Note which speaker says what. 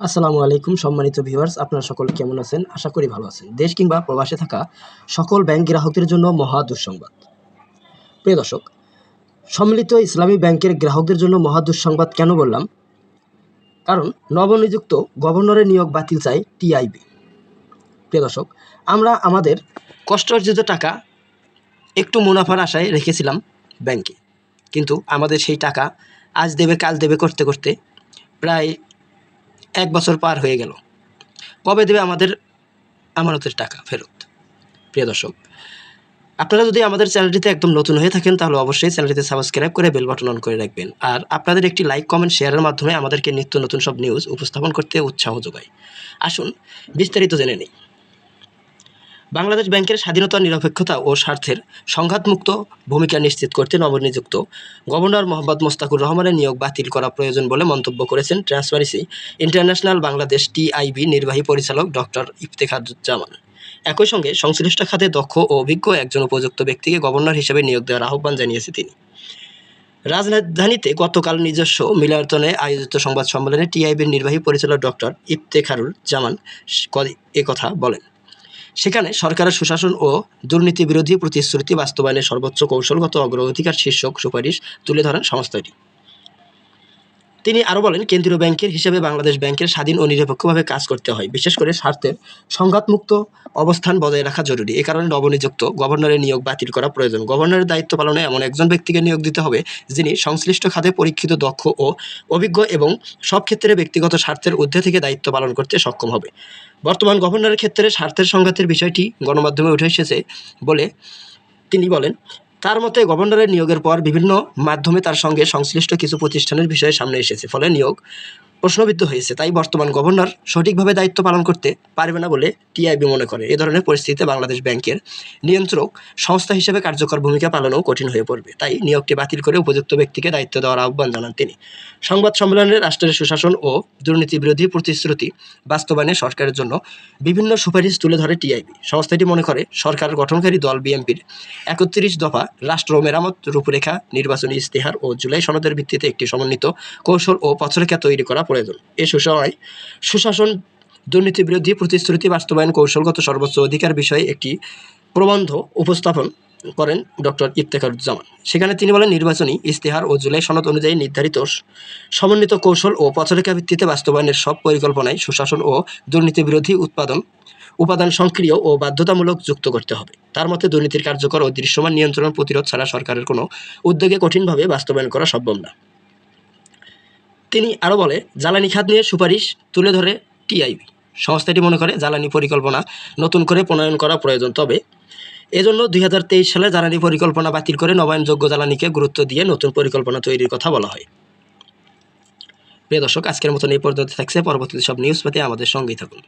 Speaker 1: আসসালামু আলাইকুম সম্মানিত ভিউয়ার্স, আপনারা সকলে কেমন আছেন? আশা করি ভালো আছেন। দেশ কিংবা প্রবাসে থাকা সকল ব্যাংক গ্রাহকদের জন্য মহা দুঃসংবাদ। প্রিয় দর্শক, সম্মিলিত ইসলামী ব্যাংকের গ্রাহকদের জন্য মহা দুঃসংবাদ কেন বললাম? কারণ নবনিযুক্ত গভর্নরের নিয়োগ বাতিল চায় টিআইবি। প্রিয় দর্শক, আমরা আমাদের কষ্টার্জিত টাকা একটু মুনাফার আশায় রেখেছিলাম ব্যাংকে, কিন্তু আমাদের সেই টাকা আজ দেবে কাল দেবে করতে করতে প্রায় 1 বছর পার হয়ে গেল। কবে দেবে আমাদের আমানতের টাকা ফেরত? প্রিয় দর্শক, আপনারা যদি আমাদের চ্যানেলটিতে একদম নতুন হয়ে থাকেন তাহলে অবশ্যই চ্যানেলটিতে সাবস্ক্রাইব করে বেল বাটন অন করে রাখবেন। আর আপনাদের একটি লাইক, কমেন্ট, শেয়ারের মাধ্যমে আমাদেরকে নিত্য নতুন সব নিউজ উপস্থাপন করতে উৎসাহ যোগায়। আসুন বিস্তারিত জেনে নিই। বাংলাদেশ ব্যাংকের স্বাধীনতা, নিরপেক্ষতা ও স্বার্থের সংঘাতমুক্ত ভূমিকা নিশ্চিত করতে নবনিযুক্ত গভর্নর মোহাম্মদ মোস্তাকুর রহমানের নিয়োগ বাতিল করা প্রয়োজন বলে মন্তব্য করেছেন ট্রান্সপারেন্সি ইন্টারন্যাশনাল বাংলাদেশ টিআইবি নির্বাহী পরিচালক ডক্টর ইফতেখারুজ্জামান। একই সঙ্গে সংশ্লিষ্ট খাতে দক্ষ ও অভিজ্ঞ একজন উপযুক্ত ব্যক্তিকে গভর্নর হিসেবে নিয়োগ দেওয়ার আহ্বান জানিয়েছে তিনি। রাজধানীতে গতকাল নিজস্ব মিলনায়তনে আয়োজিত সংবাদ সম্মেলনে টিআইবির নির্বাহী পরিচালক ডক্টর ইফতেখারুজ্জামান একথা বলেন। সেখানে সরকারের সুশাসন ও দুর্নীতি বিরোধী প্রতিশ্রুতি বাস্তবায়নের সর্বোচ্চ কৌশলগত অগ্রগতির শীর্ষক সুপারিশ তুলে ধরেন সংস্থাটি। তিনি আরও বলেন, কেন্দ্রীয় ব্যাংকের হিসেবে বাংলাদেশ ব্যাংকের স্বাধীন ও নিরপেক্ষভাবে কাজ করতে হয়। বিশেষ করে স্বার্থের সংঘাতমুক্ত অবস্থান বজায় রাখা জরুরি। এ কারণে নবনিযুক্ত গভর্নরের নিয়োগ বাতিল করা প্রয়োজন। গভর্নরের দায়িত্ব পালনে এমন একজন ব্যক্তিকে নিয়োগ দিতে হবে যিনি সংশ্লিষ্ট খাতে পরীক্ষিত, দক্ষ ও অভিজ্ঞ এবং সব ক্ষেত্রে ব্যক্তিগত স্বার্থের ঊর্ধ্বে থেকে দায়িত্ব পালন করতে সক্ষম হবে। বর্তমান গভর্নরের ক্ষেত্রে স্বার্থের সংঘাতের বিষয়টি গণমাধ্যমে উঠে এসেছে বলে তিনি বলেন। তার মতে, গভর্নরের নিয়োগের পর বিভিন্ন মাধ্যমে তার সঙ্গে সংশ্লিষ্ট কিছু প্রতিষ্ঠানের বিষয়ে সামনে এসেছে, ফলে নিয়োগ প্রশ্নবিদ্ধ হয়েছে। তাই বর্তমান গভর্নর সঠিকভাবে দায়িত্ব পালন করতে পারবে না বলে টিআইবি মনে করে। এ ধরনের পরিস্থিতিতে বাংলাদেশ ব্যাংকের নিয়ন্ত্রক সংস্থা হিসেবে কার্যকর ভূমিকা পালনও কঠিন হয়ে পড়বে। তাই নিয়োগটি বাতিল করে উপযুক্ত ব্যক্তিকে দায়িত্ব দেওয়ার আহ্বান জানান তিনি। সংবাদ সম্মেলনে রাষ্ট্রের সুশাসন ও দুর্নীতি বিরোধী প্রতিশ্রুতি বাস্তবায়নে সরকারের জন্য বিভিন্ন সুপারিশ তুলে ধরে টিআইবি। সংস্থাটি মনে করে, সরকার গঠনকারী দল বিএনপির 31 দফা রাষ্ট্র মেরামত রূপরেখা, নির্বাচনী ইশতেহার ও জুলাই সনদের ভিত্তিতে একটি সমন্বিত কৌশল ও পথরেখা তৈরি করা প্রয়োজন। এ সময় সুশাসন, দুর্নীতি বিরোধী প্রতিশ্রুতি বাস্তবায়ন, কৌশলগত সর্বোচ্চ অধিকার বিষয়ে একটি প্রবন্ধ উপস্থাপন করেন ডক্টর ইফতেখারুজ্জামান। সেখানে তিনি বলেন, নির্বাচনী ইশতেহার ও জুলাই সনদ অনুযায়ী নির্ধারিত সমন্বিত কৌশল ও পথরেখা ভিত্তিতে বাস্তবায়নের সব পরিকল্পনায় সুশাসন ও দুর্নীতি বিরোধী উপাদান সক্রিয় ও বাধ্যতামূলক যুক্ত করতে হবে। তার মতে, দুর্নীতির কার্যকর ও দৃশ্যমান নিয়ন্ত্রণ প্রতিরোধ ছাড়া সরকারের কোনো উদ্যোগে কঠিনভাবে বাস্তবায়ন করা সম্ভব না। তিনি আরও বলে, জ্বালানি খাত নিয়ে সুপারিশ তুলে ধরে টিআইবি। সংস্থাটি মনে করে, জ্বালানি পরিকল্পনা নতুন করে প্রণয়ন করা প্রয়োজন। তবে এজন্য 2023 সালে জ্বালানি পরিকল্পনা বাতিল করে নবায়নযোগ্য জ্বালানিকে গুরুত্ব দিয়ে নতুন পরিকল্পনা তৈরির কথা বলা হয়। প্রিয় দর্শক, আজকের মতন এই পর্যন্ত থাকছে। পরবর্তীতে সব নিউজ পেতে আমাদের সঙ্গেই থাকুন।